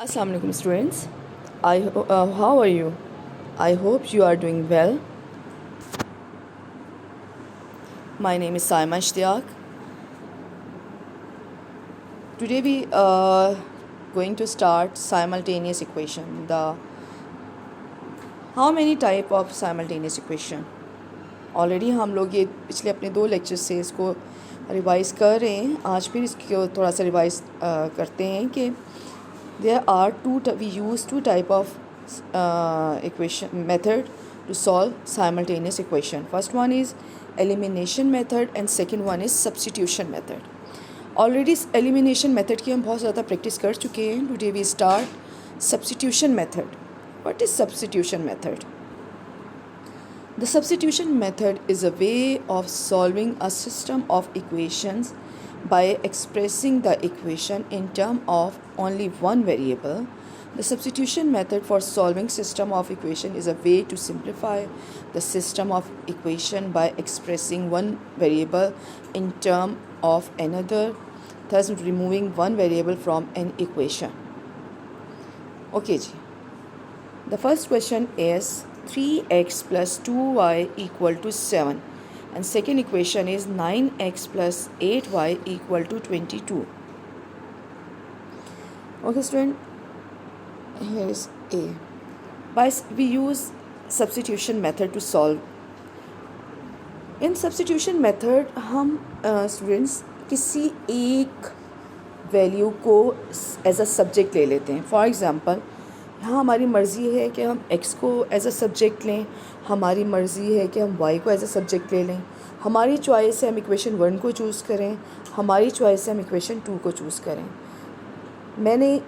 Assalamu alaikum students. How are you? I hope you are doing well. My name is Saima Ishtiaq. Today we are going to start simultaneous equation. How many type of simultaneous equation? Already हम लोग ये पिछले अपने 2 lecture से इसको revise कर रहे हैं. आज फिर इसको थोड़ा सा रिवाइज करते हैं कि there are we use two type of equation method to solve simultaneous equation. First one is elimination method and second one is substitution method. Already elimination method की हम बहुत ज़्यादा practice कर चुके हैं. Today we start substitution method. What is substitution method? The substitution method is a way of solving a system of equations by expressing the equation in terms of only one variable. The substitution method for solving system of equation is a way to simplify the system of equation by expressing one variable in terms of another, thus removing one variable from an equation. Okay ji. The first question is 3x plus 2y equal to 7. And second equation is 9x plus 8y equal to 22. Okay student, here is A. We use substitution method to solve. In substitution method हम students किसी एक value को as a subject ले लेते हैं. For example यहाँ हमारी मर्ज़ी है कि हम x को एज अ सब्जेक्ट लें, हमारी मर्ज़ी है कि हम y को एज अ सब्जेक्ट ले लें, हमारी चॉइस से हम इक्वेशन 1 को चूज़ करें, हमारी चॉइस से हम इक्वेशन 2 को चूज़ करें. मैंने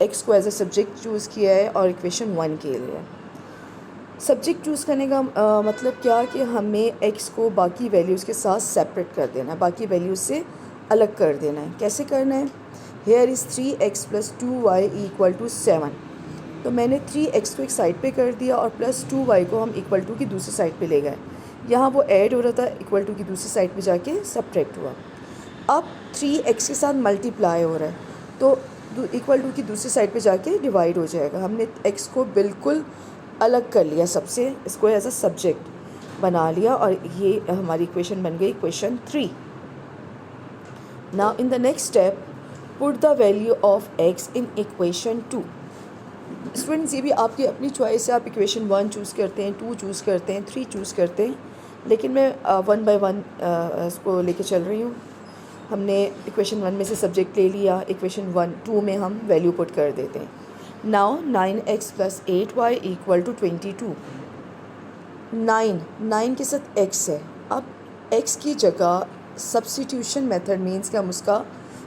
x को एज अ सब्जेक्ट चूज़ किया है और इक्वेशन 1 के लिए. सब्जेक्ट चूज़ करने का मतलब क्या कि हमें x को बाकी वैल्यूज़ के साथ सेपरेट कर देना है, बाकी वैल्यूज़ से अलग कर देना है. कैसे करना है? Here is 3x plus 2y equal to 7. तो मैंने 3x को एक साइड पे कर दिया और प्लस 2y को हम इक्वल टू की दूसरी साइड पे ले गए. यहाँ वो ऐड हो रहा था, इक्वल टू की दूसरी साइड पे जाके सब्ट्रैक्ट हुआ. अब 3x के साथ मल्टीप्लाई हो रहा है तो इक्वल टू की दूसरी साइड पे जाके डिवाइड हो जाएगा. हमने x को बिल्कुल अलग कर लिया सबसे, इसको एज अ सब्जेक्ट बना लिया और ये हमारी इक्वेशन बन गई equation 3. Now in the next step put the value of x in equation 2. Students ये भी आपकी अपनी चॉइस है, आप इक्वेशन 1 चूज़ करते हैं, 2 चूज़ करते हैं, 3 चूज़ करते हैं, लेकिन मैं 1 बाय 1 इसको लेके चल रही हूँ. हमने इक्वेशन 1 में से सब्जेक्ट ले लिया, इक्वेशन 2 में हम वैल्यू पुट कर देते हैं. Now 9x plus 8y equal to 22. 9 के साथ x है. अब x की जगह सब्स्टिट्यूशन मेथड मीन्स कि हम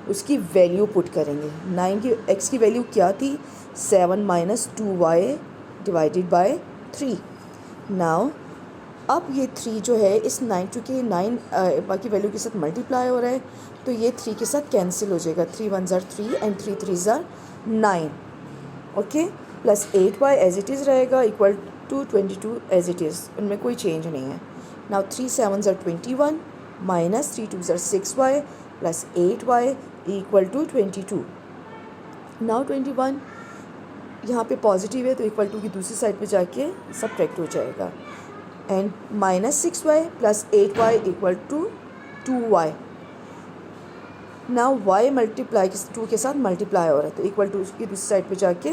उसकी वैल्यू पुट करेंगे. 9 की x की वैल्यू क्या थी? 7 minus 2y divided by 3. Now अब ये 3 जो है इस 9 चूँकि 9 बाकी वैल्यू के साथ मल्टीप्लाई हो रहा है तो ये 3 के साथ कैंसिल हो जाएगा. 3 1 ज़ार 3 एंड 3 3 ज़ार 9. Okay, plus 8y as it is रहेगा equal to 22 as it is, उनमें कोई चेंज नहीं है. नाउ 3 7 ज़ार 21 माइनस 3 2 ज़ार 6y plus 8y equal to 22. Now 21 यहाँ पे पॉजिटिव है तो इक्वल टू की दूसरी साइड पे जाके सब्ट्रैक्ट हो जाएगा. And minus 6y plus 8y equal to 2y. Now y multiply 2 के साथ मल्टीप्लाई हो रहा है तो इक्वल टू की दूसरी साइड पे जाके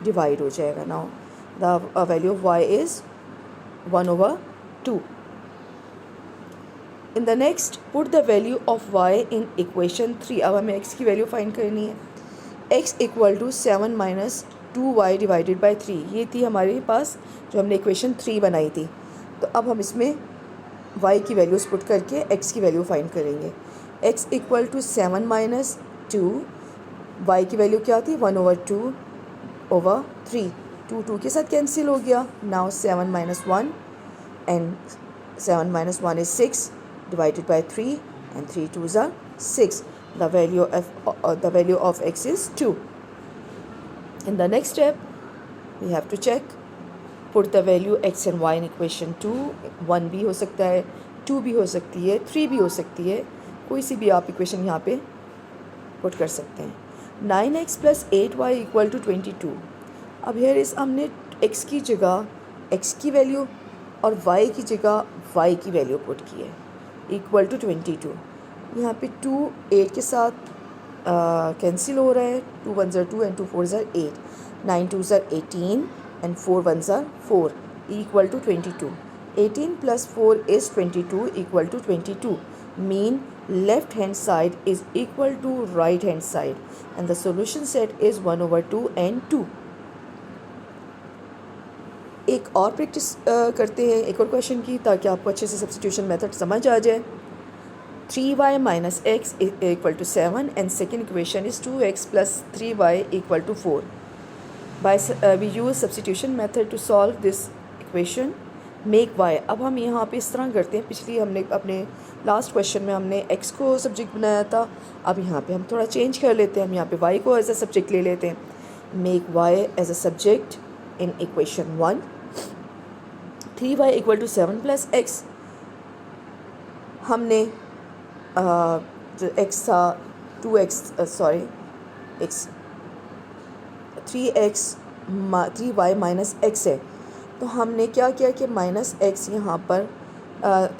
डिवाइड हो जाएगा. Now the value of y is 1/2. In the next put the value of y in equation 3. अब हमें x की वैल्यू फाइंड करनी है. x equal to 7 minus 2y divided by 3. ये थी हमारे पास जो हमने इक्वेशन 3 बनाई थी. तो अब हम इसमें y की वैल्यूज़ पुट करके x की वैल्यू फाइंड करेंगे. x equal to 7 minus 2, y की वैल्यू क्या थी? 1/2/3. 2 के साथ कैंसिल हो गया. Now 7 minus 1 and 7 minus 1 is 6 divided by 3 and 3 2s are 6. The value of x is 2. In the next step we have to check, put the value x and y in equation 2. 1 भी हो सकता है, 2 भी हो सकती है, 3 भी हो सकती है, कोई सी भी आप इक्वेशन यहाँ पे पुट कर सकते हैं. 9x plus 8y equal to 22। अब हेयर इस हमने x की जगह x की वैल्यू और y की जगह y की वैल्यू पुट की है इक्वल टू 22। यहाँ पे 2 8 के साथ कैंसिल हो रहा है, 2 1 ज़र 2 एंड 2 4 ज़र 8, 9 2 ज़र 18 एंड 4 1 ज़र 4 equal to 22। 18 plus 4 is 22 equal to 22 mean left hand side is equal to right hand side and the solution set is 1/2 and 2। एक और प्रैक्टिस करते हैं एक और क्वेश्चन की, ताकि आपको अच्छे से सब्स्टिट्यूशन मेथड समझ आ जाए। 3y minus x equal to 7 and second equation is 2x plus 3y equal to 4. We use substitution method to solve this equation. Make y। अब हम यहाँ पे इस तरह करते हैं, पिछली हमने अपने लास्ट क्वेश्चन में हमने x को सब्जेक्ट बनाया था, अब यहाँ पे हम थोड़ा चेंज कर लेते हैं, हम यहाँ पे y को एज अ सब्जेक्ट ले लेते हैं। Make y as a subject in equation 1। 3y equal to 7 plus x, हमने जो x था 3y माइनस x है, तो हमने क्या किया कि माइनस x यहाँ पर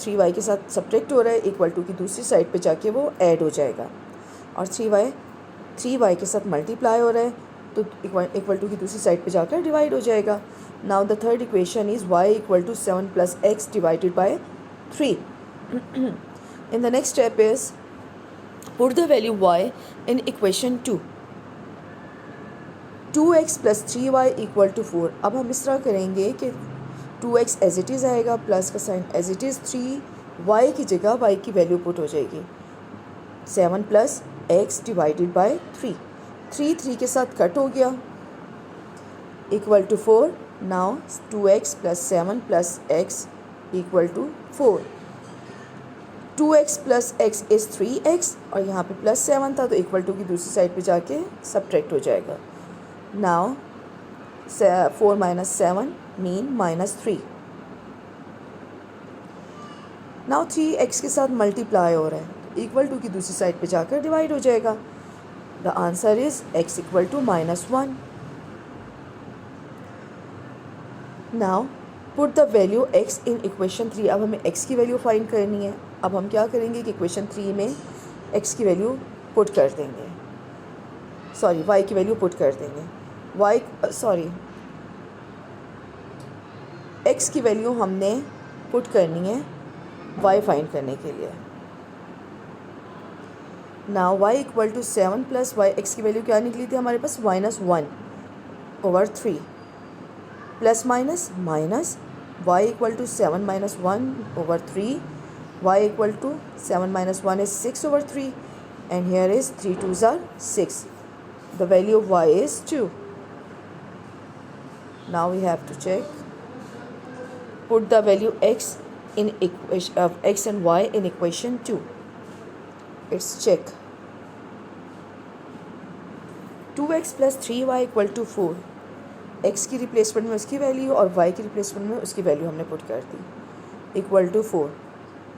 3y के साथ सब्ट्रैक्ट हो रहा है, इक्वल टू की दूसरी साइड पे जाके वो ऐड हो जाएगा, और 3y के साथ मल्टीप्लाई हो रहा है, तो इक्वल टू की दूसरी साइड पे जाकर डिवाइड हो जाएगा। Now the third equation is y equal to 7 plus x divided by 3। In the next step is put the value y in equation 2। 2x plus 3y equal to 4। अब हम इस तरह करेंगे कि 2x एज इट इज़ आएगा, plus का sign as it is, 3y की जगह y की वैल्यू पुट हो जाएगी, 7 प्लस x डिवाइडेड बाय 3। 3 के साथ कट हो गया, equal to 4। Now 2x plus 7 plus x equal to 4। 2x plus x is 3x, और यहाँ पे प्लस 7 था, तो इक्वल टू की दूसरी साइड पे जाके सब्ट्रैक्ट हो जाएगा। Now 4 minus 7 mean minus 3। Now 3x के साथ मल्टीप्लाई हो रहा है, इक्वल टू की दूसरी साइड पे जाकर डिवाइड हो जाएगा। The answer is x equal to -1। Now put the value x in equation 3। अब हमें x की वैल्यू फाइंड करनी है। अब हम क्या करेंगे कि इक्वेशन 3 में x की वैल्यू पुट कर देंगे, y की वैल्यू पुट कर देंगे, x की वैल्यू हमने पुट करनी है y फाइंड करने के लिए। Now y equal to 7 plus y, x की वैल्यू क्या निकली थी हमारे पास, -1/3, plus minus minus, y equal to 7 minus 1/3, y equal to 7 minus 1 is 6/3, and here is 3 2s are 6. The value of y is 2. Now we have to check. Put the value x in equation of x and y in equation 2. Let's check. 2x plus 3y equal to 4. x की replacement में उसकी value और y की replacement में उसकी value हमने put कर दी, equal to 4।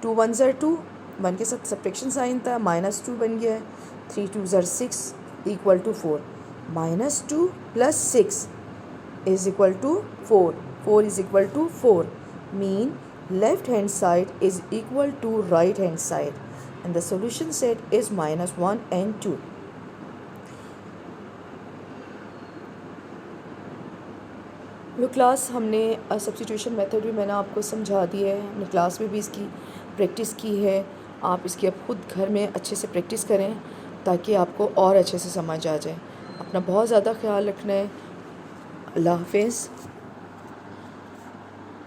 2 1 ज़र 2, 1 के साथ सब्ट्रैक्शन साइन था, -2 बन गया है, 3 2 ज़र 6 equal to 4। -2 plus 6 is equal to 4, 4 is equal to 4, mean left hand side is equal to right hand side, and the solution set is -1 and 2। वो क्लास हमने सब्स्टिट्यूशन मेथड भी मैंने आपको समझा दी है, हमने क्लास में भी इसकी प्रैक्टिस की है। आप इसकी अब खुद घर में अच्छे से प्रैक्टिस करें ताकि आपको और अच्छे से समझ आ जाए। अपना बहुत ज़्यादा ख्याल रखना है। अल्लाह हाफिज़।